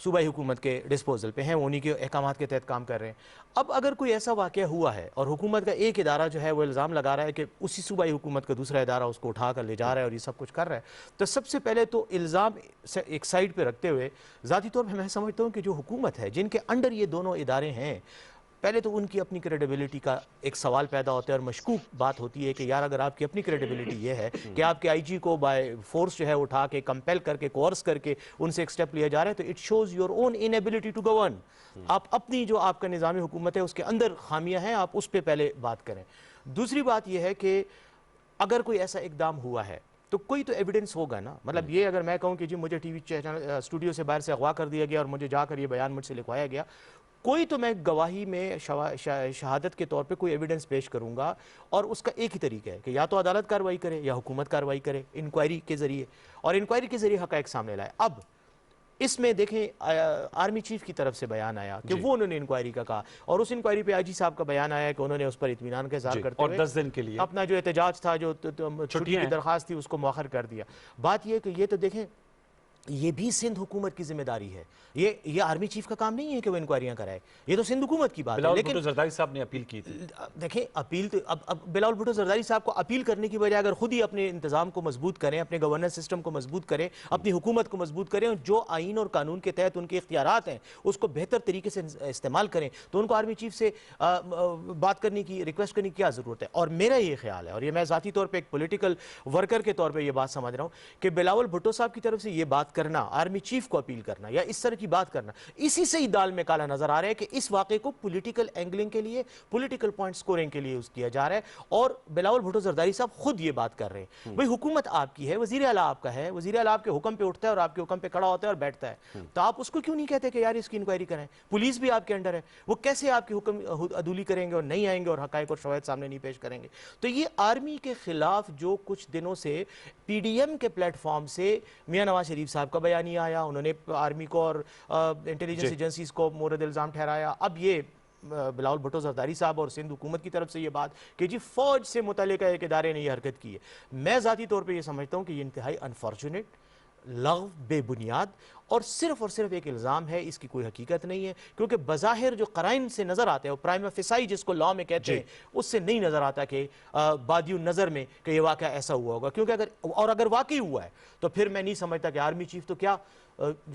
صوبائی حکومت کے ڈسپوزل پہ ہیں، وہ انہی کے احکامات کے تحت کام کر رہے ہیں۔ اب اگر کوئی ایسا واقعہ ہوا ہے اور حکومت کا ایک ادارہ جو ہے وہ الزام لگا رہا ہے کہ اسی صوبائی حکومت کا دوسرا ادارہ اس کو اٹھا کر لے جا رہا ہے اور یہ سب کچھ کر رہا ہے، تو سب سے پہلے تو الزام ایک سائڈ پہ رکھتے ہوئے ذاتی طور پہ میں سمجھتا ہوں کہ جو حکومت ہے جن کے انڈر یہ دونوں ادارے ہیں، پہلے تو ان کی اپنی کریڈیبلٹی کا ایک سوال پیدا ہوتا ہے اور مشکوک بات ہوتی ہے کہ یار اگر آپ کی اپنی کریڈیبلٹی یہ ہے کہ آپ کے آئی جی کو بائی فورس جو ہے اٹھا کے کمپیل کر کے کورس کر کے ان سے ایک سٹیپ لیا جا رہا ہے، تو it shows your own inability to govern. آپ اپنی جو آپ کا نظامی حکومت ہے اس کے اندر خامیاں ہیں، آپ اس پہ پہلے بات کریں۔ دوسری بات یہ ہے کہ اگر کوئی ایسا اقدام ہوا ہے تو کوئی تو ایویڈنس ہوگا نا، مطلب یہ اگر میں کہوں کہ جی مجھے ٹی وی چینل اسٹوڈیو سے باہر سے اغوا کر دیا گیا اور مجھے جا کر یہ بیان مجھ سے لکھوایا گیا، کوئی تو میں گواہی میں شہادت کے طور پہ کوئی ایویڈنس پیش کروں گا، اور اس کا ایک ہی طریقہ ہے کہ یا تو عدالت کارروائی کرے یا حکومت کارروائی کرے انکوائری کے ذریعے، اور انکوائری کے ذریعے حقائق سامنے لائے۔ اب اس میں دیکھیں آرمی چیف کی طرف سے بیان آیا کہ وہ انہوں نے انکوائری کا کہا، اور اس انکوائری پہ آئی جی صاحب کا بیان آیا کہ انہوں نے اس پر اطمینان کا اظہار کرتے اور ہوئے 10 دن کے لیے اپنا جو احتجاج تھا، جو چھٹی کی درخواست تھی، اس کو مؤخر کر دیا۔ بات یہ کہ یہ تو دیکھیں یہ بھی سندھ حکومت کی ذمہ داری ہے، یہ آرمی چیف کا کام نہیں ہے کہ وہ انکوائریاں کرائے، یہ تو سندھ حکومت کی بات ہے۔ بلاول لیکن بھٹو زرداری صاحب نے اپیل کی تھی۔ دیکھیں اپیل تو اب بلاول بھٹو زرداری صاحب کو اپیل کرنے کی بجائے اگر خود ہی اپنے انتظام کو مضبوط کریں، اپنے گورننس سسٹم کو مضبوط کریں، اپنی حکومت کو مضبوط کریں، جو آئین اور قانون کے تحت ان کے اختیارات ہیں اس کو بہتر طریقے سے استعمال کریں، تو ان کو آرمی چیف سے بات کرنے کی، ریکویسٹ کرنے کی کیا ضرورت ہے؟ اور میرا یہ خیال ہے، اور یہ میں ذاتی طور پہ ایک پولیٹیکل ورکر کے طور پہ یہ بات سمجھ رہا ہوں، کہ بلاول بھٹو صاحب کی طرف سے یہ بات کرنا، آرمی چیف کو اپیل کرنا یا اس طرح کی بات کرنا، اسی سے ہی دال میں کالا نظر آ رہا ہے کہ اس واقعے کو پولیٹیکل اینگلنگ کے لیے، پولیٹیکل پوائنٹ سکورنگ کے لیے یوز کیا جا رہا ہے، اور بلاول بھٹو زرداری صاحب خود یہ بات کر رہے ہیں۔ بھئی حکومت آپ کی ہے، وزیر اعلیٰ آپ کا ہے، وزیر اعلیٰ آپ کے حکم پہ اٹھتا ہے اور آپ کے حکم پہ کھڑا ہوتا ہے اور بیٹھتا ہے، تو آپ اس کو کیوں نہیں کہتے کہ یار اس کی انکوائری کریں؟ پولیس بھی آپ کے انڈر ہے، وہ کیسے آپ کی حکم عدولی کریں گے اور نہیں آئیں گے اور حقائق اور شواہد سامنے نہیں پیش کریں گے؟ تو یہ آرمی کے خلاف جو کچھ دنوں سے پی ڈی ایم کے پلیٹ فارم سے میاں نواز شریف صاحب کا بیانیہ آیا، انہوں نے آرمی کو اور انٹیلیجنس ایجنسیز کو مورد الزام ٹھہرایا، اب یہ بلاول بھٹو زرداری صاحب اور سندھ حکومت کی طرف سے یہ بات کہ جی فوج سے متعلقہ ایک ادارے نے یہ حرکت کی ہے، میں ذاتی طور پہ یہ سمجھتا ہوں کہ یہ انتہائی انفارچونیٹ، لغو، بے بنیاد اور صرف ایک الزام ہے، اس کی کوئی حقیقت نہیں ہے، کیونکہ بظاہر جو قرائن سے نظر آتے ہیں، وہ پرائما فیسائی جس کو لاء میں کہتے ہیں، اس سے نہیں نظر آتا کہ بادی النظر میں کہ یہ واقعہ ایسا ہوا ہوگا، کیونکہ اگر واقعی ہوا ہے تو پھر میں نہیں سمجھتا کہ آرمی چیف تو کیا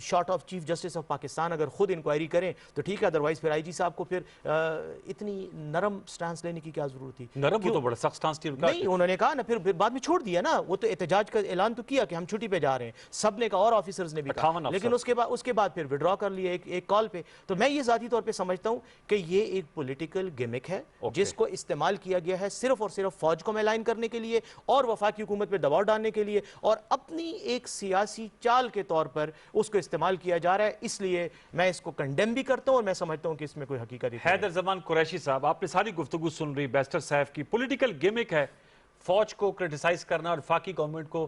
short of chief justice of Pakistan اگر خود انکوائری کریں تو ٹھیک ہے، ادروائز پھر آئی جی صاحب کو پھر اتنی نرم سٹانس لینے کی کیا ضرورت تھی؟ نرم، وہ تو بڑا سخت سٹانس تھی ان کا۔ نہیں، انہوں نے کہا نا، پھر بعد میں چھوڑ دیا نا، وہ تو احتجاج کا اعلان تو کیا کہ ہم چھٹی پہ جا رہے ہیں، سب نے کہا اور آفیسرز نے بھی کہا، لیکن اس کے بعد پھر وڈرا کر لیا ایک کال پہ۔ تو میں یہ ذاتی طور پہ سمجھتا ہوں کہ یہ ایک پولیٹیکل گیمک ہے جس کو استعمال کیا گیا ہے صرف اور صرف فوج کو ملائن کرنے کے لیے اور وفاقی حکومت پہ دباؤ ڈالنے کے لیے، اور اپنی ایک سیاسی چال کے طور پر اس کو استعمال کیا جا رہا ہے۔ اس لیے میں اس کو کنڈیم بھی کرتا ہوں اور میں سمجھتا ہوں کہ اس میں کوئی حقیقت نہیں ہے۔ حیدر زمان قریشی صاحب، آپ نے ساری گفتگو سن رہی، بیسٹر صاحب کی پولیٹیکل گیمک ہے، فوج کو کرٹیسائز کرنا اور وفاقی گورنمنٹ کو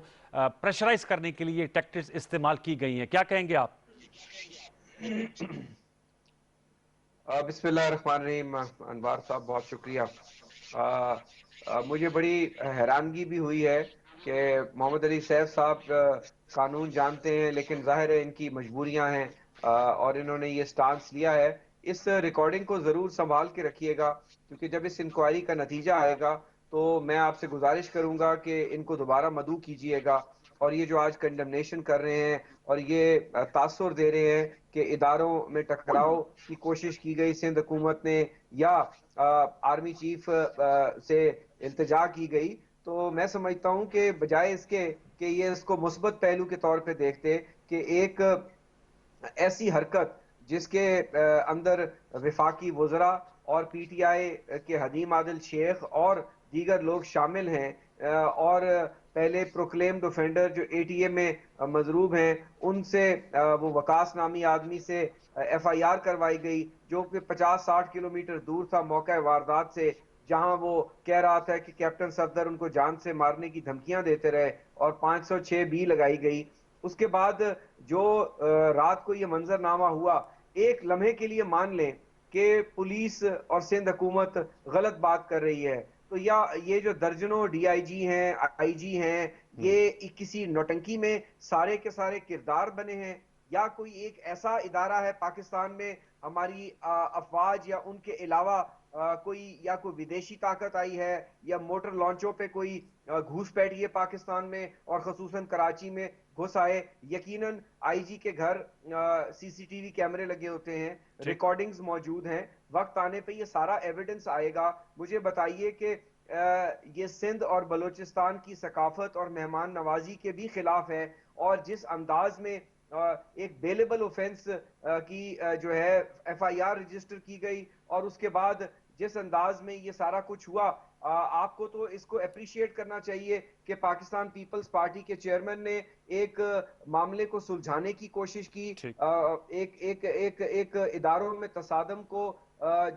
پریشرائز کرنے کے لیے ٹیکٹکس استعمال کی گئی ہیں، کیا کہیں گے آپ؟ بسم اللہ الرحمن الرحیم۔ انوار صاحب بہت شکریہ۔ مجھے بڑی حیرانگی بھی ہوئی ہے کہ محمد علی سیف صاحب قانون جانتے ہیں، لیکن ظاہر ہے ان کی مجبوریاں ہیں اور انہوں نے یہ سٹانس لیا ہے۔ اس ریکارڈنگ کو ضرور سنبھال کے رکھیے گا، کیونکہ جب اس انکوائری کا نتیجہ آئے گا تو میں آپ سے گزارش کروں گا کہ ان کو دوبارہ مدعو کیجیے گا، اور یہ جو آج کنڈمنیشن کر رہے ہیں اور یہ تاثر دے رہے ہیں کہ اداروں میں ٹکراؤ کی کوشش کی گئی سندھ حکومت نے یا آرمی چیف سے التجا کی گئی، تو میں سمجھتا ہوں کہ بجائے اس کے کہ یہ اس کو مثبت پہلو کے طور پہ دیکھتے کہ ایک ایسی حرکت جس کے اندر وفاقی وزراء اور پی ٹی آئی کے حدیم عادل شیخ اور دیگر لوگ شامل ہیں، اور پہلے پروکلیمڈ اوفینڈر جو اے ٹی اے میں مضروب ہیں، ان سے وہ وکاس نامی آدمی سے ایف آئی آر کروائی گئی، جو کہ 50-60 کلومیٹر دور تھا موقع واردات سے، جہاں وہ کہہ رہا تھا کہ کیپٹن صفدر ان کو جان سے مارنے کی دھمکیاں دیتے رہے، اور 506 بھی لگائی گئی۔ اس کے بعد جو رات کو یہ منظر نامہ ہوا، ایک لمحے کے لیے مان لیں کہ پولیس اور سندھ حکومت غلط بات کر رہی ہے، تو یا یہ جو درجنوں ڈی آئی جی ہیں، آئی جی ہیں، یہ کسی نوٹنکی میں سارے کے سارے کردار بنے ہیں، یا کوئی ایک ایسا ادارہ ہے پاکستان میں ہماری افواج یا ان کے علاوہ کوئی ودیشی طاقت آئی ہے یا موٹر لانچوں پہ کوئی گھوس بیٹھی ہے پاکستان میں اور خصوصاً کراچی میں گھس آئے. یقیناً آئی جی کے گھر سی سی ٹی وی کیمرے لگے ہوتے ہیں, ریکارڈنگز موجود ہیں, وقت آنے پہ یہ سارا ایویڈنس آئے گا. مجھے بتائیے کہ یہ سندھ اور بلوچستان کی ثقافت اور مہمان نوازی کے بھی خلاف ہے, اور جس انداز میں ایک بیلیبل اوفینس کی جو ہے ایف آئی آر رجسٹر کی گئی, اور اس کے بعد جس انداز میں یہ سارا کچھ ہوا, آپ کو تو اس کو اپریشیٹ کرنا چاہیے کہ پاکستان پیپلز پارٹی کے چیئرمین نے ایک معاملے کو سلجھانے کی کوشش کی, ایک اداروں میں تصادم کو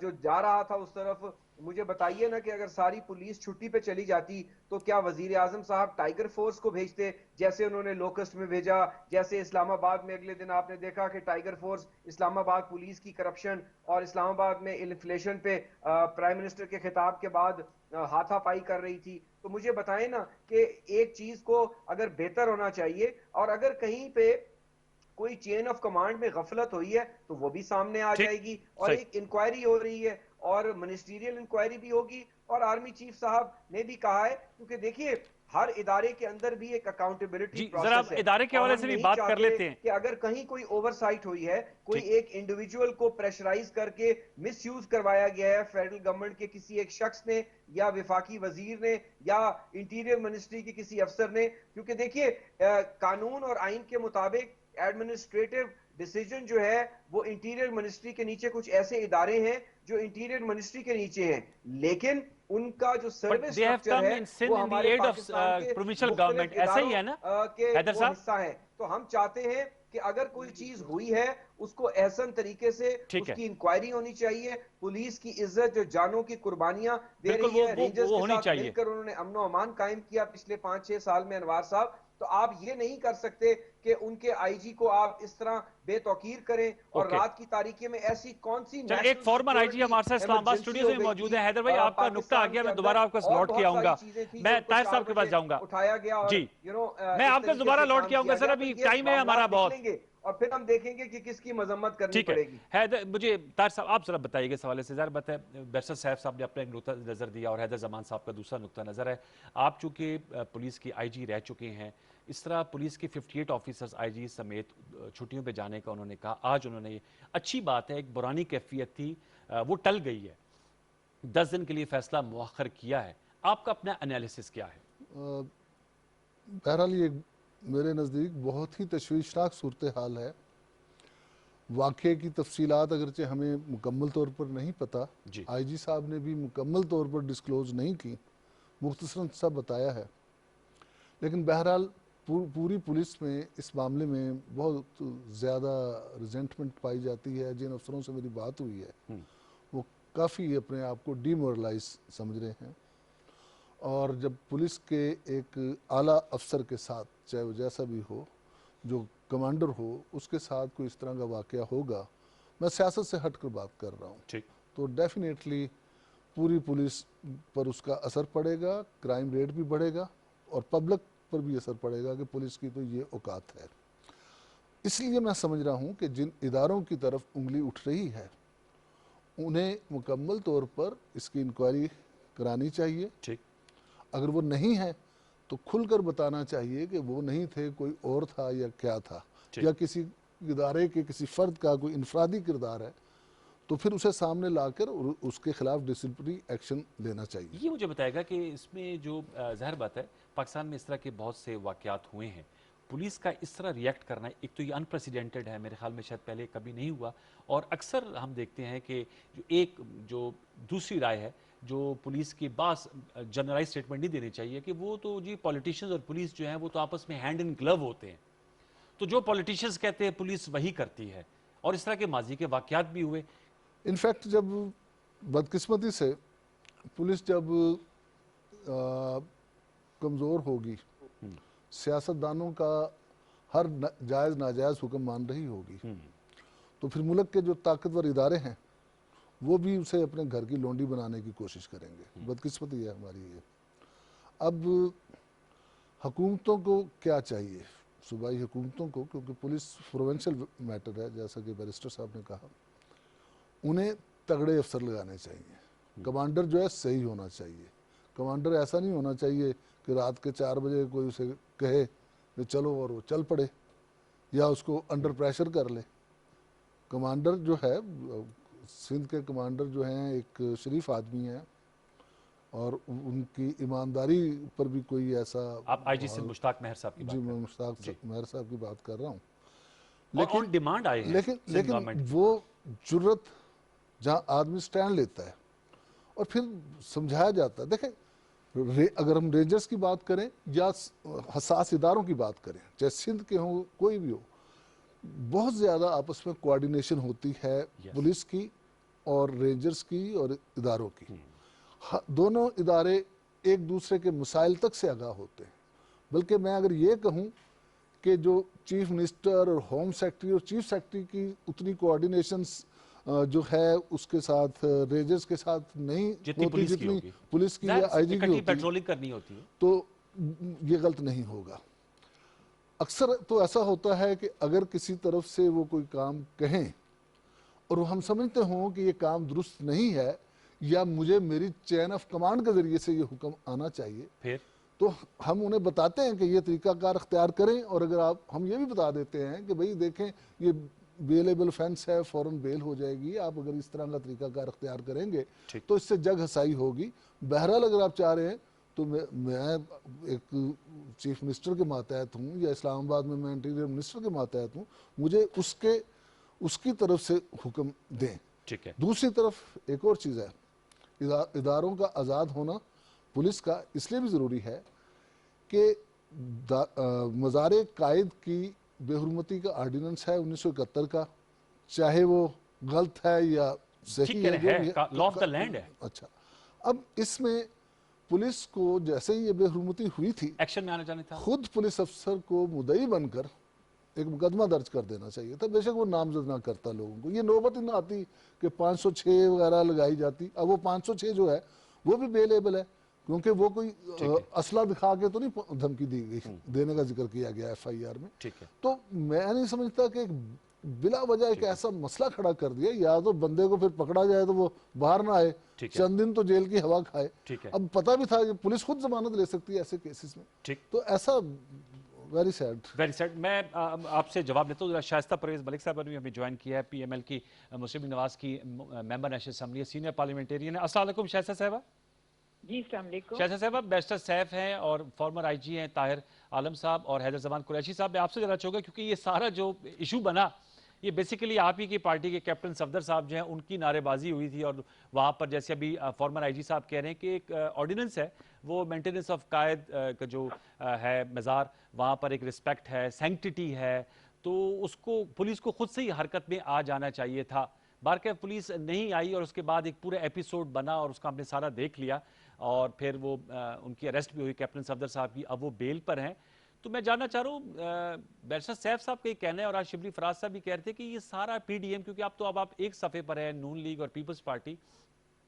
جو جا رہا تھا اس طرف. مجھے بتائیے نا کہ اگر ساری پولیس چھٹی پہ چلی جاتی تو کیا وزیر اعظم صاحب ٹائیگر فورس کو بھیجتے, جیسے انہوں نے لوکسٹ میں بھیجا, جیسے اسلام آباد میں اگلے دن آپ نے دیکھا کہ ٹائیگر فورس اسلام آباد پولیس کی کرپشن اور اسلام آباد میں انفلیشن پہ پرائم منسٹر کے خطاب کے بعد ہاتھا پائی کر رہی تھی. تو مجھے بتائیں نا کہ ایک چیز کو اگر بہتر ہونا چاہیے, اور اگر کہیں پہ کوئی چین آف کمانڈ میں غفلت ہوئی ہے تو وہ بھی سامنے آ جائے گی, اور ایک انکوائری ہو رہی ہے اور منسٹریل انکوائری بھی ہوگی. اور آرمی چیف صاحب نے بھی کہا ہے, کیونکہ دیکھیے ہر ادارے کے اندر بھی ایک اکاؤنٹیبلٹی ذرا پروسیس ہے, ادارے کے اور حوالے ہم سے بھی نہیں بات کر چاہتے لیتے ہیں. کہ اگر کہیں کوئی اوور سائٹ ہوئی ہے, کوئی ایک انڈیویجول کو پریشرائز کر کے مس یوز کروایا گیا ہے فیڈرل گورنمنٹ کے کسی ایک شخص نے یا وفاقی وزیر نے یا انٹیریئر منسٹری کے کسی افسر نے, کیونکہ دیکھیے قانون اور آئین کے مطابق ایڈمنسٹریٹو ڈیسیجن جو ہے وہ انٹیریئر منسٹری کے نیچے کچھ ایسے ادارے ہیں جو انٹیریئر منسٹری کے نیچے ہیں, لیکن ان کا جو service they have structure come ہے in sin وہ in the ہمارے aid of پاکستان کے provincial مختلف government. ایسا ہی اداروں ہے نا کے حیدر وہ صاحب؟ حصہ ہے. تو ہم چاہتے ہیں کہ اگر کوئی چیز ہوئی ہے اس کو احسن طریقے سے اس کی انکوائری ہونی چاہیے. پولیس کی عزت جو جانوں کی قربانیاں دے بالکل رہی ہے, رینجرز وہ کے ہونی ساتھ مل چاہیے. کر انہوں نے امن و امان قائم کیا پچھلے 5-6 سال میں انوار صاحب, تو آپ یہ نہیں کر سکتے کہ ان کے آئی جی کو آپ اس طرح بے توقیر کریں. اور رات کی تاریکی میں ایسی کون سی چلیں, ایک نیشنل فارمر آئی جی سیکیورٹی ہمارے ساتھ اسلام آباد ایمرجنسی اسٹوڈیو سے ہو گئی موجود تھی ہیں. حیدر بھائی آپ کا نقطہ آ پاکستان گیا, کے میں اندر, دوبارہ آپ کے پاس اور لوٹ کے بہت آؤں ساری گا. چیزیں تھی جو میں ان کو طاہر 4 صاحب کے پاس بجے جاؤں گا. اٹھایا گیا اور جی, میں اس آپ کے طریقے دوبارہ سے لوٹ کام کے آؤں کیا گا. سر گیا. تو ابھی یہ ٹائم ہے ہمارا معاملات بہت. نکلیں گے اور پھر ہم دیکھیں گے کہ کس کی مذمت کرنی ٹھیک ہے پڑے گی. حیدر, مجھے طاہر صاحب آپ ذرا بتائیے گا اس حوالے سے. ظاہر بات ہے بیرسر صاحب نے اپنا ایک نقطہ نظر دیا اور حیدر زمان صاحب کا دوسرا نقطہ نظر ہے. آپ چونکہ پولیس کی آئی جی رہ چکے ہیں, اس طرح پولیس کے 58 آفیسرز آئی جی سمیت چھٹیوں پہ جانے کا انہوں نے کہا. آج انہوں نے, اچھی بات ہے, ایک برانی کیفیت تھی وہ ٹل گئی ہے, 10 دن کے لیے فیصلہ مؤخر کیا ہے. آپ کا اپنا انالیسس کیا ہے؟ بہرحال یہ میرے نزدیک بہت ہی تشویشناک صورتحال ہے. واقعے کی تفصیلات اگرچہ ہمیں مکمل طور پر نہیں پتہ, آئی جی صاحب نے بھی مکمل طور پر ڈسکلوز نہیں کی, مختصراً سب بتایا ہے. لیکن بہرحال پوری پولیس میں اس معاملے میں بہت زیادہ ریزنٹمنٹ پائی جاتی ہے. جن افسروں سے میری بات ہوئی ہے وہ کافی اپنے آپ کو ڈی مورلائز سمجھ رہے ہیں, اور جب پولیس کے ایک اعلیٰ افسر کے ساتھ, چاہے وہ جیسا بھی ہو, جو کمانڈر ہو, اس کے ساتھ کوئی اس طرح کا واقعہ ہوگا, میں سیاست سے ہٹ کر بات کر رہا ہوں, تو ڈیفینیٹلی پوری پولیس پر اس کا اثر پڑے گا, کرائم ریٹ بھی بڑھے گا, اور پبلک پر بھی اثر پڑے گا کہ پولیس کی تو یہ اوقات ہے. اس لیے میں سمجھ رہا ہوں کہ جن اداروں کی طرف انگلی اٹھ رہی ہے انہیں مکمل طور پر اس کی انکوائری کرانی چاہیے. اگر وہ نہیں ہے تو کھل کر بتانا چاہیے کہ وہ نہیں تھے, کوئی اور تھا یا کیا تھا, یا کسی ادارے کے کسی فرد کا کوئی انفرادی کردار ہے تو پھر اسے سامنے لا کر اس کے خلاف ڈسپلنری ایکشن لینا چاہیے. یہ مجھے بتائے گا کہ اس میں جو ظاہر بات ہے, پاکستان میں اس طرح کے بہت سے واقعات ہوئے ہیں, پولیس کا اس طرح ریئیکٹ کرنا ایک تو یہ انپریسیڈنٹڈ ہے, میرے خیال میں شاید پہلے کبھی نہیں ہوا. اور اکثر ہم دیکھتے ہیں کہ جو دوسری رائے ہے, جو پولیس کی بعض جنرلائز سٹیٹمنٹ نہیں دینی چاہیے کہ وہ تو جی پولیٹیشنز اور پولیس جو ہیں وہ تو آپس میں ہینڈ ان گلو ہوتے ہیں, تو جو پولیٹیشنز کہتے ہیں پولیس وہی کرتی ہے, اور اس طرح کے ماضی کے واقعات بھی ہوئے. انفیکٹ جب بدقسمتی سے پولیس جب کمزور ہوگی, سیاستدانوں کا ہر جائز ناجائز حکم مان رہی ہوگی, تو پھر ملک کے جو طاقتور ادارے ہیں وہ بھی اسے اپنے گھر کی لونڈی بنانے کی کوشش کریں گے. بدقسمتی ہے ہماری یہ. اب حکومتوں کو کیا چاہیے, صوبائی حکومتوں کو, کیونکہ پولیس پروونشل میٹر ہے جیسا کہ بیرسٹر صاحب نے کہا, انہیں تگڑے افسر لگانے چاہیے. کمانڈر جو ہے صحیح ہونا چاہیے. کمانڈر ایسا نہیں ہونا چاہیے کہ رات کے 4 بجے کوئی اسے کہے کہ چلو اور وہ چل پڑے یا اس کو انڈر پریشر کر لے. کمانڈر جو ہے, سندھ کے کمانڈر جو ہیں ایک شریف آدمی ہیں اور ان کی ایمانداری پر بھی کوئی ایسا, آپ آئی جی سندھ مشتاق مہر صاحب کی بات جی کر رہے میں ہیں. مشتاق مہر صاحب کی بات کر رہا ہوں. اور آن ڈیمانڈ آئے ہیں سندھ لیکن گورنمنٹ کی. وہ جرت جہاں آدمی سٹینڈ لیتا ہے اور پھر سمجھایا جاتا ہے. دیکھیں اگر ہم رینجرز کی بات کریں یا حساس اداروں کی بات کریں, چاہے سندھ کے ہوں کوئی بھی ہو, بہت زیادہ آپس میں کوارڈینیشن ہوتی ہے پولیس کی اور رینجرز کی اور اداروں کی. دونوں ادارے ایک دوسرے کے مسائل تک سے آگاہ ہوتے ہیں. بلکہ میں اگر یہ کہوں کہ جو چیف منسٹر اور ہوم سیکرٹری اور چیف سیکرٹری کی اتنی کوارڈینیشنز جو ہے اس کے ساتھ رینجرز کے ساتھ نہیں ہوتی جتنی پولیس کی یا آئی جی کی ہوتی پیٹرولنگ کرنی ہوتی ہے, تو یہ غلط نہیں ہوگا. اکثر تو ایسا ہوتا ہے کہ اگر کسی طرف سے وہ کوئی کام کہیں اور ہم سمجھتے ہوں کہ یہ کام درست نہیں ہے یا مجھے میری چین آف کمانڈ کے ذریعے سے یہ حکم آنا چاہیے, پھر تو ہم انہیں بتاتے ہیں کہ یہ طریقہ کار اختیار کریں. اور اگر ہم یہ بھی بتا دیتے ہیں کہ بھئی دیکھیں یہ بیلیبل offense ہے, فوراً بیل ہو جائے گی, آپ اگر اس طرح کا طریقہ کار اختیار کریں گے تو اس سے جگ ہسائی ہوگی. بہرحال اگر آپ چاہ رہے ہیں تو میں ایک چیف منسٹر کے ماتحت ہوں یا اسلام آباد میں انٹیریئر منسٹر کے ماتحت ہوں, مجھے اس کی طرف سے حکم دیں. دوسری طرف ایک اور چیز ہے, اداروں کا آزاد ہونا پولیس کا اس لیے بھی ضروری ہے کہ مزار قائد کی بے حرمتی کا آرڈیننس ہے 1971 کا, چاہے وہ غلط ہے یا صحیح ہے, جو بھی ہے لا آف دا لینڈ ہے. اچھا, اب اس میں پولیس کو جیسے ہی یہ بے حرمتی ہوئی تھی ایکشن میں آنا چاہیے تھا, خود پولیس افسر کو مدعی بن کر ایک مقدمہ درج کر دینا چاہیے تھا. بے شک وہ نامزد نہ کرتا لوگوں کو, یہ نوبت ہی نہ آتی کہ 506 وغیرہ لگائی جاتی. اب وہ 506 جو ہے وہ بھی بے لیبل ہے, کیونکہ وہ کوئی اسلحہ دکھا کے تو نہیں دھمکی دی گئی, دینے کا ذکر کیا گیا ایف آئی آر میں. تو میں نہیں سمجھتا کہ بلا وجہ ایک ایسا مسئلہ کھڑا کر دیا, یا تو بندے کو پھر پکڑا جائے تو وہ باہر نہ آئے, چند دن تو جیل کی ہوا کھائے. اب پتہ بھی تھا کہ پولیس خود ضمانت لے سکتی ہے ایسے کیسز میں, تو ایسا ویری سیڈ. میں آپ سے جواب لیتا ہوں. شائستہ پرویز ملک صاحب نے ہمیں جوائن کیا ہے, پی ایم ایل کی مسلم نواز کی ممبر نیشنل اسمبلی, سینئر پارلیمنٹیرین ہے. السلام علیکم شائستہ صاحبہ. جی السلام علیکم. شائستہ صاحبہ, بیرسٹر سیف ہیں اور فارمر آئی جی ہیں طاہر عالم صاحب اور حیدر زمان قریشی صاحب. میں آپ سے جاننا چاہوں گا کیونکہ یہ سارا جو ایشو بنا یہ بیسیکلی آپ ہی کی پارٹی کے کیپٹن صفدر صاحب جو ہیں ان کی نعرے بازی ہوئی تھی, اور وہاں پر جیسے ابھی فارمر آئی جی صاحب کہہ رہے ہیں کہ ایک آرڈیننس ہے, وہ مینٹیننس آف قائد کا جو ہے مزار, وہاں پر ایک رسپیکٹ ہے, سینکٹیٹی ہے, تو اس کو پولیس کو خود سے ہی حرکت میں آ جانا چاہیے تھا. بارکہ پولیس نہیں آئی اور اس کے بعد ایک پورا ایپیسوڈ بنا اور اس کا ہم نے سارا دیکھ لیا, اور پھر وہ ان کی اریسٹ بھی ہوئی کیپٹن صفدر صاحب کی, اب وہ بیل پر ہیں. تو میں جاننا چاہ رہا ہوں, بیرسٹر سیف صاحب کا یہ کہنا ہے اور آج شبلی فراز صاحب بھی کہہ رہے تھے کہ یہ سارا پی ڈی ایم, کیونکہ اب آپ ایک صفحے پر ہیں, نون لیگ اور پیپلز پارٹی,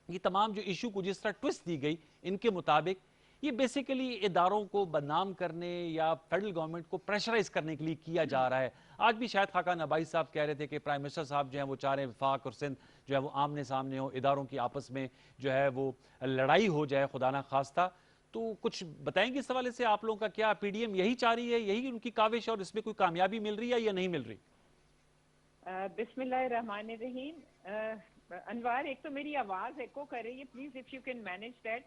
یہ تمام جو ایشو کو جس طرح ٹویسٹ دی گئی ان کے مطابق یہ بیسیکلی اداروں کو بدنام کرنے یا فیڈرل گورنمنٹ کو پریشرائز کرنے کے لیے کیا جا رہا ہے. آج بھی شاید خاقان عبائی صاحب کہہ رہے تھے کہ پرائم منسٹر صاحب جو ہیں وہ چاہ رہے ہیں وفاق اور سندھ جو ہے وہ آمنے سامنے ہو, اداروں کی آپس میں جو ہے وہ لڑائی ہو جائے خدا نہ خواستہ. تو کچھ بتائیں گے اس حوالے سے, آپ لوگوں کا کیا پی ڈی ایم یہی چاہ رہی ہے, یہی ان کی کاوش اور اس میں کوئی کامیابی مل رہی ہے یا نہیں مل رہی؟ بسم اللہ الرحمن الرحیم. انوار, ایک تو میری آواز ایکو کر رہی ہے, please if you can manage that.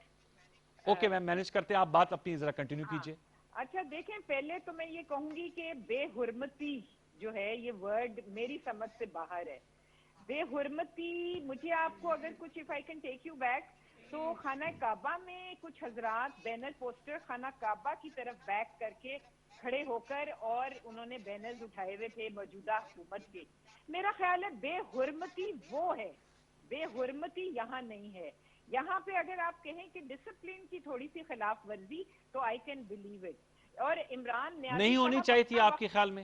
Okay ma'am, manage کرتے ہیں, آپ بات اپنی ذرا کنٹینیو کیجئے. اچھا دیکھیں, پہلے تو میں یہ کہوں گی کہ بے حرمتی جو ہے یہ ورڈ میری سمجھ سے باہر ہے. بے حرمتی, مجھے آپ کو اگر کچھ if I can take you back, تو خانہ کعبہ میں کچھ حضرات بینر پوسٹر خانہ کعبہ کی طرف بیک کر کے کھڑے ہو کر اور انہوں نے بینرز اٹھائے ہوئے تھے موجودہ حکومت کے. میرا خیال ہے بے حرمتی وہ ہے, بے حرمتی یہاں نہیں ہے. یہاں پہ اگر آپ کہیں کہ ڈسپلن کی تھوڑی سی خلاف ورزی, تو آئی کین بلیو اٹ. اور عمران نیازی نہیں ہونی چاہیے تھی آپ کے خیال میں؟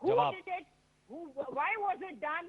Who did it? Why was it done?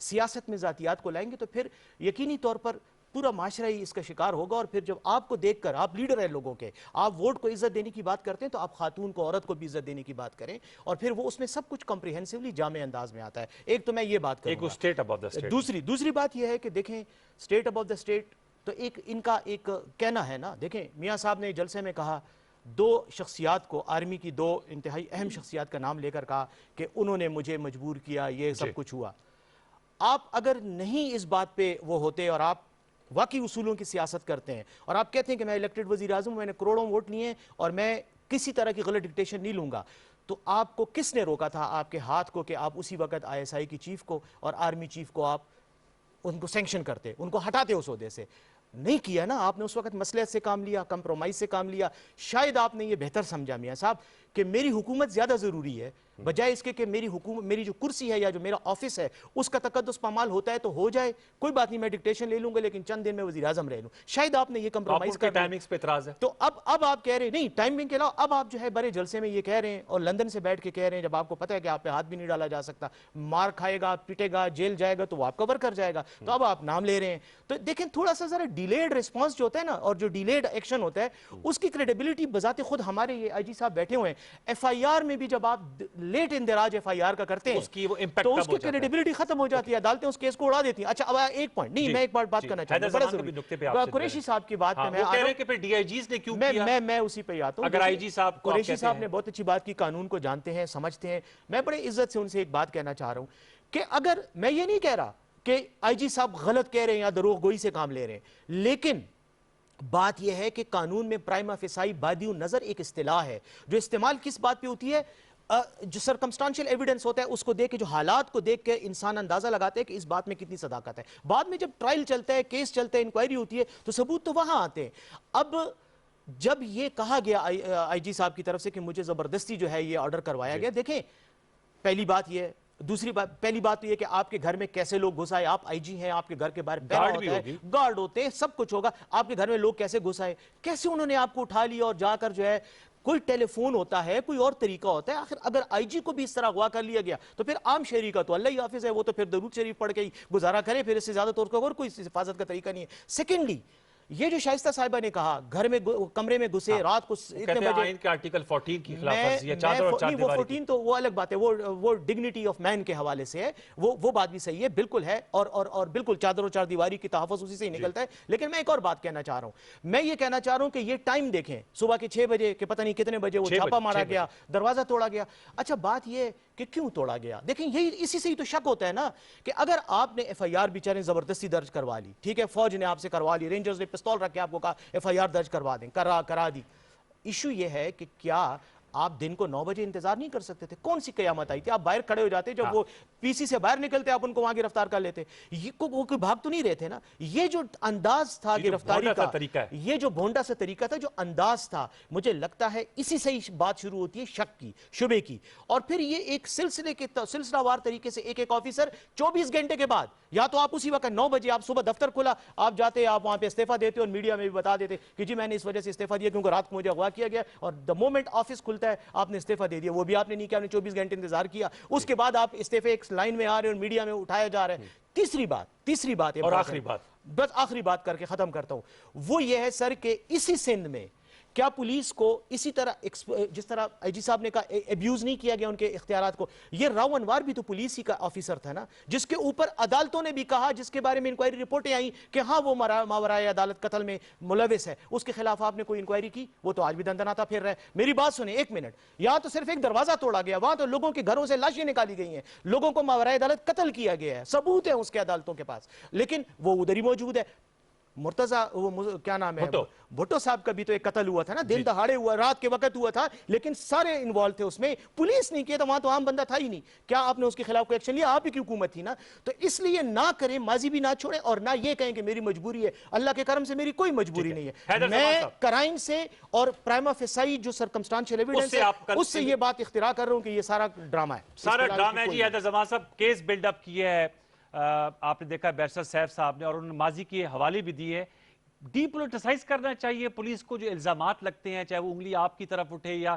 سیاست میں ذاتیات کو لائیں گے, تو پھر یقینی طور پر پورا معاشرہ ہی اس کا شکار ہوگا. اور پھر جب آپ کو دیکھ کر, آپ لیڈر ہیں لوگوں کے, آپ ووٹ کو عزت دینے کی بات کرتے ہیں, تو آپ خاتون کو, عورت کو بھی عزت دینے کی بات کریں, اور پھر وہ اس میں سب کچھ کمپریہنسولی جامع انداز میں آتا ہے. ایک تو میں یہ بات کروں گا. State Abu the state. دوسری بات یہ ہے کہ دیکھیں اسٹیٹ ابو دا اسٹیٹ, تو ایک ان کا ایک کہنا ہے نا, دیکھیں میاں صاحب نے جلسے میں کہا, دو شخصیات کو, آرمی کی دو انتہائی اہم شخصیات کا نام لے کر کہا کہ انہوں نے مجھے مجبور کیا, یہ سب کچھ ہوا. آپ اگر نہیں اس بات پہ وہ ہوتے اور آپ واقعی اصولوں کی سیاست کرتے ہیں, اور آپ کہتے ہیں کہ میں الیکٹڈ وزیر اعظم, میں نے کروڑوں ووٹ لیے ہیں اور میں کسی طرح کی غلط ڈکٹیشن نہیں لوں گا, تو آپ کو کس نے روکا تھا آپ کے ہاتھ کو کہ آپ اسی وقت ISI کی چیف کو اور آرمی چیف کو آپ ان کو سینکشن کرتے, ان کو ہٹاتے اس عہدے سے؟ نہیں کیا نا آپ نے. اس وقت مصلحت سے کام لیا, کمپرومائز سے کام لیا. شاید آپ نے یہ بہتر سمجھا میاں صاحب کہ میری حکومت زیادہ ضروری ہے, بجائے اس کے کہ میری حکومت, میری جو کرسی ہے یا جو میرا آفس ہے اس کا تقدس پامال ہوتا ہے تو ہو جائے, کوئی بات نہیں, میں ڈکٹیشن لے لوں گا لیکن چند دن میں وزیر اعظم رہ لوں. شاید آپ نے یہ کمپرومائز کر ٹائمنگز پہ اعتراض ہے. تو اب آپ کہہ رہے ہیں, نہیں ٹائمنگ کے علاوہ اب آپ جو ہے بڑے جلسے میں یہ کہہ رہے ہیں, اور لندن سے بیٹھ کے کہہ رہے ہیں, جب آپ کو پتہ ہے کہ آپ پہ ہاتھ بھی نہیں ڈالا جا سکتا, مار کھائے گا, پیٹے گا, جیل جائے گا, تو وہ آپ کور کر جائے گا, تو اب آپ نام لے رہے ہیں. تو دیکھیں تھوڑا سا ذرا ڈیلیڈ رسپانس جو ہوتا ہے نا, اور جو ڈیلیڈ ایکشن ہوتا ہے, اس کی کریڈیبلٹی بذات خود, ہمارے یہ آئی جی صاحب بیٹھے ہوئے ہیں, FIR میں بھی جب آپ لیٹ اندراج FIR کا کرتے ہیں تو اس کی کریڈیبلٹی ختم ہو جاتی ہے, عدالتیں اس کیس کو اڑا دیتی ہیں. اچھا اب ایک پوائنٹ, نہیں میں ایک بات کرنا چاہتا ہوں, بڑا ضروری, قریشی صاحب کی بات پہ میں اسی پہ آتا ہوں. اگر آئی جی صاحب قریشی صاحب نے بہت اچھی بات کی, قانون کو جانتے ہیں, سمجھتے ہیں. میں بڑے عزت سے ان سے ایک بات کہنا چاہ رہا ہوں کہ اگر, میں یہ نہیں کہہ رہا کہ آئی جی صاحب غلط کہہ رہے ہیں یا دروغ گوئی سے کام لے رہے ہیں, لیکن بات یہ ہے کہ قانون میں پرائما فیسائی بادی النظر ایک اصطلاح ہے جو استعمال کس بات پہ ہوتی ہے, جو سرکمسٹانشل ایویڈنس ہوتا ہے اس کو دیکھ کے, جو حالات کو دیکھ کے انسان اندازہ لگاتے ہے کہ اس بات میں کتنی صداقت ہے. بعد میں جب ٹرائل چلتا ہے, کیس چلتا ہے, انکوائری ہوتی ہے, تو ثبوت تو وہاں آتے ہیں. اب جب یہ کہا گیا آئی جی صاحب کی طرف سے کہ مجھے زبردستی جو ہے یہ آرڈر کروایا گیا, دیکھیں پہلی بات یہ, دوسری بات, پہلی بات تو یہ کہ آپ کے گھر میں کیسے لوگ گھس آئے, آپ آئی جی ہیں, آپ کے گھر کے باہر پہرا ہوتا ہے, گارڈ ہوتے ہیں, سب کچھ ہوگا, آپ کے گھر میں لوگ کیسے گھس آئے, کیسے انہوں نے آپ کو اٹھا لیا اور جا کر جو ہے, کوئی ٹیلی فون ہوتا ہے, کوئی اور طریقہ ہوتا ہے. آخر اگر آئی جی کو بھی اس طرح اغوا کر لیا گیا تو پھر عام شہری کا تو اللہ ہی حافظ ہے, وہ تو پھر درود شریف پڑھ کے ہی گزارا کرے, پھر اس سے زیادہ طور پر اور کوئی حفاظت کا طریقہ نہیں ہے. سیکنڈلی یہ جو شائستہ صاحبہ نے کہا گھر میں کمرے میں گھسے رات کو اتنے بجے, آئین کے آرٹیکل 14 کی خلاف ورزی ہے, چادر اور چار دیواری کی. 14 تو وہ الگ بات ہے, وہ ڈگنیٹی آف مین کے حوالے سے ہے, وہ بات بھی صحیح ہے, بالکل ہے, اور بالکل چادر اور چار دیواری کی تحفظ اسی سے ہی نکلتا ہے. لیکن میں ایک اور بات کہنا چاہ رہا ہوں, میں یہ کہنا چاہ رہا ہوں کہ یہ ٹائم دیکھیں, صبح کے 6 بجے کہ پتہ نہیں کتنے بجے وہ چھاپا مارا گیا, دروازہ توڑا گیا. اچھا بات یہ کہ کیوں توڑا گیا, دیکھیں یہی اسی سے ہی تو شک ہوتا ہے نا کہ اگر آپ نے FIR بیچارے زبردستی درج کروا لی, ٹھیک ہے, فوج نے آپ سے کروا لی, رینجرز نے پستول رکھ کے آپ کو کہا FIR درج کروا دیں, کرا دی. ایشو یہ ہے کہ کیا آپ دن کو 9 بجے انتظار نہیں کر سکتے تھے؟ کون سی قیامت آئی تھی؟ آپ باہر کھڑے ہو جاتے, جب وہ پی سی سے باہر نکلتے آپ ان کو وہاں گرفتار کر لیتے. یہ کوئی بھاگ تو نہیں رہے تھے نا. یہ جو انداز تھا گرفتاری کا, یہ جو بھونڈا سا طریقہ تھا, جو انداز تھا, مجھے لگتا ہے اسی سے ہی بات شروع ہوتی ہے شک کی, شبے کی. اور پھر یہ ایک سلسلہ وار طریقے سے ایک آفیسر 24 گھنٹے کے بعد, یا تو آپ اسی وقت 9 بجے آپ صبح دفتر کھلا, آپ جاتے, آپ وہاں پہ استعفیٰ دیتے اور میڈیا میں بھی بتا دیتے کہ جی میں نے اس وجہ سے استعفیٰ دیا کیونکہ رات کو مجھے اغوا کیا گیا, اور دا مومنٹ آفس کھلتا ہے آپ نے استعفیٰ دے دیا. وہ بھی آپ نے نہیں کیا, آپ نے 24 گھنٹے انتظار کیا, اس کے بعد آپ استعفے ایک لائن میں آ رہے اور میڈیا میں اٹھایا جا رہا ہے. تیسری بات اور بس آخری بات کر کے ختم کرتا ہوں, وہ یہ ہے سر کہ اسی سندھ میں کیا پولیس کو اسی طرح جس طرح آئی جی صاحب نے کہا ایبیوز نہیں کیا گیا ان کے اختیارات کو؟ یہ راؤ انوار بھی تو پولیس ہی کا آفیسر تھا نا, جس کے اوپر عدالتوں نے بھی کہا, جس کے بارے میں انکوائری رپورٹیں آئیں کہ ہاں وہ ماورائے عدالت قتل میں ملوث ہے, اس کے خلاف آپ نے کوئی انکوائری کی؟ وہ تو آج بھی دندناتا پھر رہا ہے. میری بات سنیں ایک منٹ, یہاں تو صرف ایک دروازہ توڑا گیا, وہاں تو لوگوں کے گھروں سے لاشیں نکالی گئی ہیں, لوگوں کو ماورائے عدالت قتل کیا گیا ہے, ثبوت ہے اس کے عدالتوں کے پاس, لیکن وہ ادھر ہی موجود ہے. مرتضی وہ کیا نام ہے, بھٹو صاحب کا بھی تو ایک قتل ہوا تھا نا, دن دہاڑے ہوا, رات کے وقت ہوا تھا, لیکن سارے انوالو تھے اس میں, پولیس نہیں کیا, تو وہاں تو عام بندہ تھا ہی نہیں. کیا آپ نے اس کے خلاف کوئی ایکشن لیا؟ آپ ہی کی حکومت تھی نا. تو اس لیے نہ کریں, ماضی بھی نہ چھوڑیں, اور نہ یہ کہیں کہ میری مجبوری ہے. اللہ کے کرم سے میری کوئی مجبوری نہیں ہے. میں کرائم سے اور پرائما فیسائی جو سرکمسٹانشل ایویڈنس ہے اس سے یہ بات اختراع کر رہا ہوں کہ یہ سارا ڈرامہ ہے, سارا ڈرامہ ہے. جی حیدر زمان صاحب کیس بلڈ اپ کیا ہے, آپ نے دیکھا بیرسٹر سیف صاحب نے, اور انہوں نے ماضی کے حوالے بھی دیے. ڈی پولیٹیسائز کرنا چاہیے پولیس کو, جو الزامات لگتے ہیں چاہے وہ انگلی آپ کی طرف اٹھے یا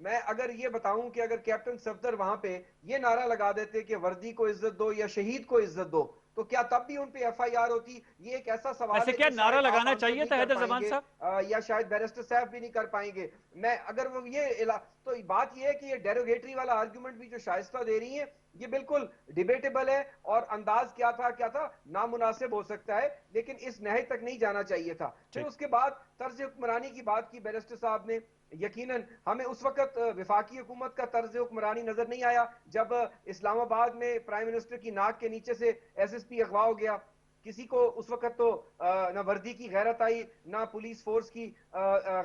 میں اگر یہ بتاؤں کہ اگر کیپٹن صفدر وہاں پہ یہ نعرہ لگا دیتے کہ وردی کو عزت دو یا شہید کو عزت دو تو کیا تب بھی ان پہ ایف آئی آر ہوتی؟ یہ ایک ایسا سوال ایسے ہے کیا جو نعرہ شاید آپ لگانا آنسر چاہیے نہیں تھا کر حیدر پائیں زمان گے صاحب؟ یا شاید بیرسٹر صاحب بھی نہیں کر پائیں گے. میں اگر وہ تو بات یہ ہے کہ یہ ڈیروگیٹری والا آرگیومنٹ بھی جو شائستہ دے رہی ہیں یہ بالکل ڈیبیٹیبل ہے, اور انداز کیا تھا نامناسب ہو سکتا ہے, لیکن اس نہج تک نہیں جانا چاہیے تھا. پھر اس کے بعد طرز حکمرانی کی بات کی بیرسٹر صاحب نے. یقیناً ہمیں اس وقت وفاقی حکومت کا طرز حکمرانی نظر نہیں آیا جب اسلام آباد میں پرائم منسٹر کی ناک کے نیچے سے ایس ایس پی اغوا ہو گیا. کسی کو اس وقت تو نہ وردی کی غیرت آئی نہ پولیس فورس کی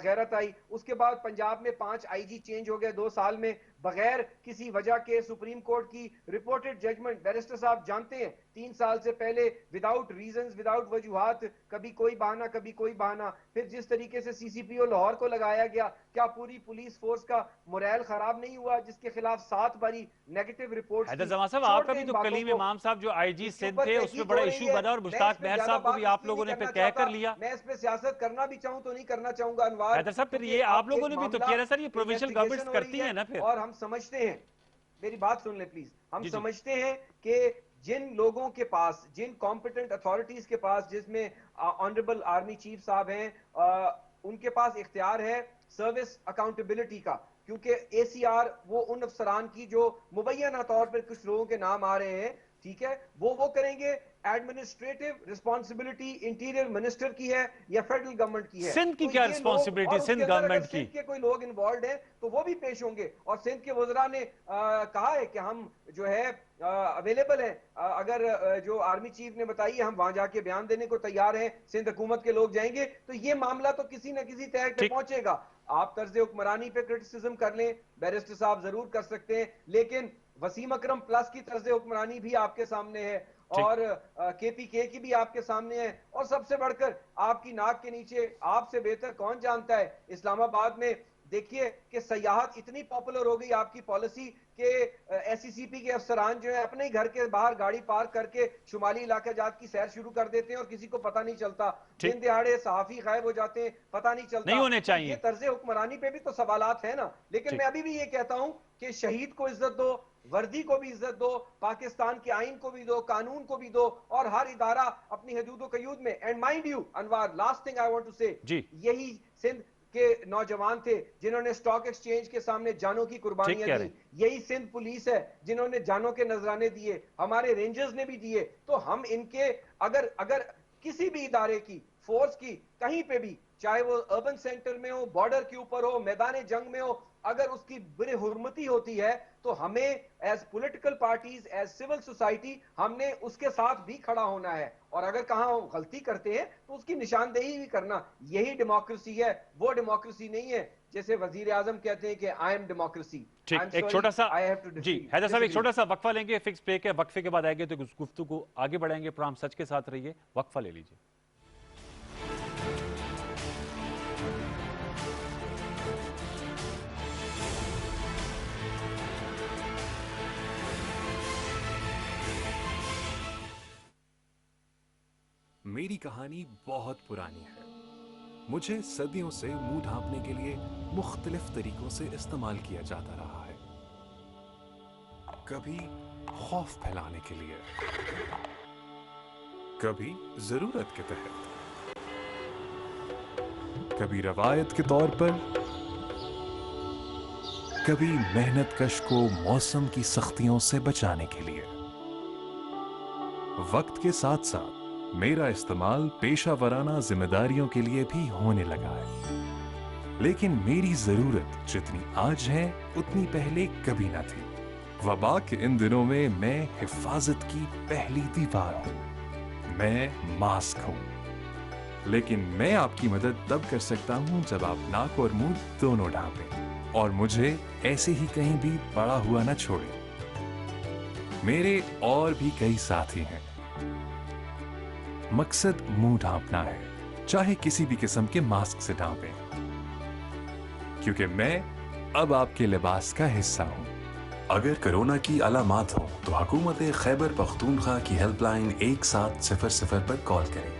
غیرت آئی. اس کے بعد پنجاب میں 5 آئی جی چینج ہو گئے 2 سال میں بغیر کسی وجہ کے. سپریم کورٹ کی رپورٹڈ ججمنٹ بیرسٹر صاحب جانتے ہیں 3 سال سے پہلے وداؤٹ ریزنز وداؤٹ وجوہات, کبھی کوئی بہانہ کبھی کوئی بہانہ. پھر جس طریقے سے سی سی پی او لاہور کو لگایا گیا, کیا پوری پولیس فورس کا موریل خراب نہیں ہوا جس کے خلاف 7 باری نیگیٹو رپورٹس حیدر تھی؟ زمان صاحب چھوڑ آپ کا دیں بھی ان تو باتوں کلیم کو, امام صاحب جو آئی جی اس کے سندھ اوپر تھے اس میں تحقیق بڑا ہو ایشو رہی ہے. بنا اور میں اس مشتاق پہ بہر زیادہ صاحب کو بات بھی اس آپ لیے لوگوں نہیں نے پھر کرنا طے کر چاہتا, لیا. میں اس پہ سیاست کرنا بھی چاہوں تو نہیں کرنا چاہوں گا انوار, حیدر صاحب پھر کیونکہ یہ آپ اب لوگوں ایک نے بھی تو معاملہ کیا نا سر, یہ پروونشل انویسٹیگیشن گورنمنٹس ہو رہی کرتی ہے ہیں نا پھر. اور ہم سمجھتے ہیں, میری بات سن لیں پلیز, ہم جی جی سمجھتے ہیں کہ جن لوگوں کے پاس, جن کمپیٹنٹ اتھارٹیز کے پاس, جس میں آنریبل آرمی چیف صاحب ہیں, ان کے پاس اختیار ہے سروس اکاؤنٹیبلٹی کا, کیونکہ اے سی آر وہ ان افسران کی جو مبینہ طور پر کچھ لوگوں کے نام آ رہے ہیں, ٹھیک ہے, وہ کریں گے. ایڈمنسٹریٹو رسپانسبلٹی انٹیریئر منسٹر کی ہے یا فیڈرل گورنمنٹ کی ہے؟ سندھ کی تو کیا یہ لوگ, رسپانسبلٹی اور اس کے سندھ اندر اگر گورنمنٹ کی؟ سندھ کے کوئی لوگ انوالوڈ ہیں تو وہ بھی پیش ہوں گے. اور سندھ کے وزراء نے کہا ہے کہ ہم جو ہے اویلیبل ہیں, اگر جو آرمی چیف نے بتائی ہے ہم وہاں جا کے بیان دینے کو تیار ہیں, سندھ حکومت کے لوگ جائیں گے, تو یہ معاملہ تو کسی نہ کسی تہہ پہ پہنچے گا. آپ طرز حکمرانی پہ کرٹیسزم کر لیں, بیرسٹر صاحب ضرور کر سکتے ہیں, لیکن وسیم اکرم پلس کی طرز حکمرانی بھی آپ کے سامنے ہے, اور کے پی کے کی بھی آپ کے سامنے ہے, اور سب سے بڑھ کر آپ کی ناک کے نیچے آپ سے بہتر کون جانتا ہے اسلام آباد میں دیکھیے کہ سیاحت اتنی پاپولر ہو گئی آپ کی پالیسی کہ ایس سی سی پی کے افسران جو ہیں اپنے گھر کے باہر گاڑی پارک کر کے شمالی علاقہ جات کی سیر شروع کر دیتے ہیں اور کسی کو پتہ نہیں چلتا. دن دہاڑے صحافی غائب ہو جاتے ہیں, پتہ نہیں چلتا. نہیں ہونے تو چاہیے. یہ طرز حکمرانی پہ بھی تو سوالات ہیں نا. لیکن میں ابھی بھی یہ کہتا ہوں کہ شہید کو عزت دو, وردی کو بھی عزت دو, پاکستان کے آئین کو بھی دو, قانون کو بھی دو, اور ہر ادارہ اپنی حدود و قیود میں. And mind you Anwar, last thing I want to say, یہی سندھ کے نوجوان تھے جنہوں نے سٹاک ایکسچینج کے سامنے جانوں کی قربانیاں دی. یہی سندھ پولیس ہے جنہوں نے جانوں کے نذرانے دیے, ہمارے رینجرز نے بھی دیے. تو ہم ان کے اگر کسی بھی ادارے کی, فورس کی, کہیں پہ بھی, چاہے وہ اربن سینٹر میں ہو, بارڈر کے اوپر ہو, میدان جنگ میں ہو, اگر اس کی بے حرمتی ہوتی ہے تو ہمیں as political parties, as civil society, ہم نے اس کے ساتھ بھی کھڑا ہونا ہے. اور اگر کہاں غلطی کرتے ہیں تو اس کی نشاندہی بھی کرنا. یہی ڈیموکریسی ہے, وہ ڈیموکریسی نہیں ہے جیسے وزیر اعظم کہتے ہیں کہ آئی ایم ڈیموکریسی. ٹھیک, ایک چھوٹا سا, جی حیدر صاحب ایک چھوٹا سا وقفہ لیں گے, فکس بریک ہے, وقفے کے بعد آئیں گے تو گفتگو کو آگے بڑھائیں گے. پروگرام سچ کے ساتھ رہیے, وقفہ لے لیجیے. میری کہانی بہت پرانی ہے. مجھے صدیوں سے منہ ڈھانپنے کے لیے مختلف طریقوں سے استعمال کیا جاتا رہا ہے. کبھی خوف پھیلانے کے لیے, کبھی ضرورت کے تحت, کبھی روایت کے طور پر, کبھی محنت کش کو موسم کی سختیوں سے بچانے کے لیے. وقت کے ساتھ ساتھ میرا استعمال پیشہ ورانہ ذمہ داریوں کے لیے بھی ہونے لگا ہے. لیکن میری ضرورت جتنی آج ہے اتنی پہلے کبھی نہ تھی. وبا کے ان دنوں میں میں حفاظت کی پہلی دیوار ہوں. میں ماسک ہوں. لیکن میں آپ کی مدد تب کر سکتا ہوں جب آپ ناک اور منہ دونوں ڈھانپیں اور مجھے ایسے ہی کہیں بھی پڑا ہوا نہ چھوڑیں. میرے اور بھی کئی ساتھی ہیں. مقصد منہ ڈھانپنا ہے, چاہے کسی بھی قسم کے ماسک سے ڈھانپیں, کیونکہ میں اب آپ کے لباس کا حصہ ہوں. اگر کرونا کی علامات ہوں تو حکومت خیبر پختونخوا کی ہیلپ لائن 1700 پر کال کریں.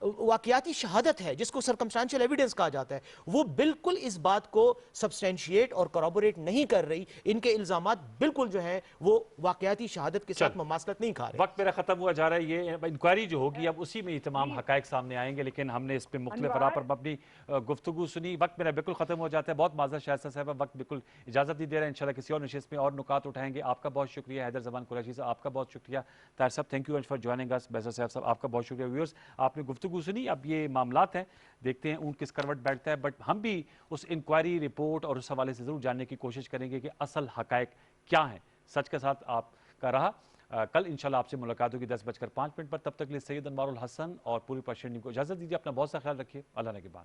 واقعاتی شہادت ہے جس کو سرکمسٹانشل ایویڈنس کہا جاتا ہے وہ بالکل اس بات کو سبسٹینشیٹ اور کورابوریٹ نہیں کر رہی. ان کے الزامات بالکل جو ہے وہ واقعاتی شہادت کے ساتھ مماثلت نہیں کھا رہے. وقت میرا ختم ہوا جا رہا ہے. یہ انکوائری جو ہوگی اب اسی میں تمام حقائق سامنے آئیں گے, لیکن ہم نے اس پہ مختلف آراء پر اپنی گفتگو سنی. وقت میرا بالکل ختم ہو جاتا ہے. بہت معذرت شائستہ صاحبہ, وقت بالکل اجازت نہیں دے رہا ہے. انشاءاللہ کسی اور نشست میں اور نکات اٹھائیں گے. آپ کا بہت شکریہ. حیدر زمان قریشی صاحب آپ کا بہت شکریہ. طاہر صاحب تھینک یو فار جوائننگ اس. بیزر صاحب آپ کا بہت شکریہ. ویورز آپ نے گفتگو سنی. اب یہ معاملات ہیں, دیکھتے ہیں اون کس کروٹ بیٹھتا ہے, بٹ ہم بھی اس انکوائری رپورٹ اور اس حوالے سے ضرور جاننے کی کوشش کریں گے کہ اصل حقائق کیا ہیں. سچ کے ساتھ آپ کا رہا. کل انشاءاللہ آپ سے ملاقات ہوگی 10:05 پر. تب تک لیے سید انوار الحسن اور پوری پرشین ٹیم کو اجازت دیجیے. اپنا بہت سا خیال رکھیے. اللہ نگہبان.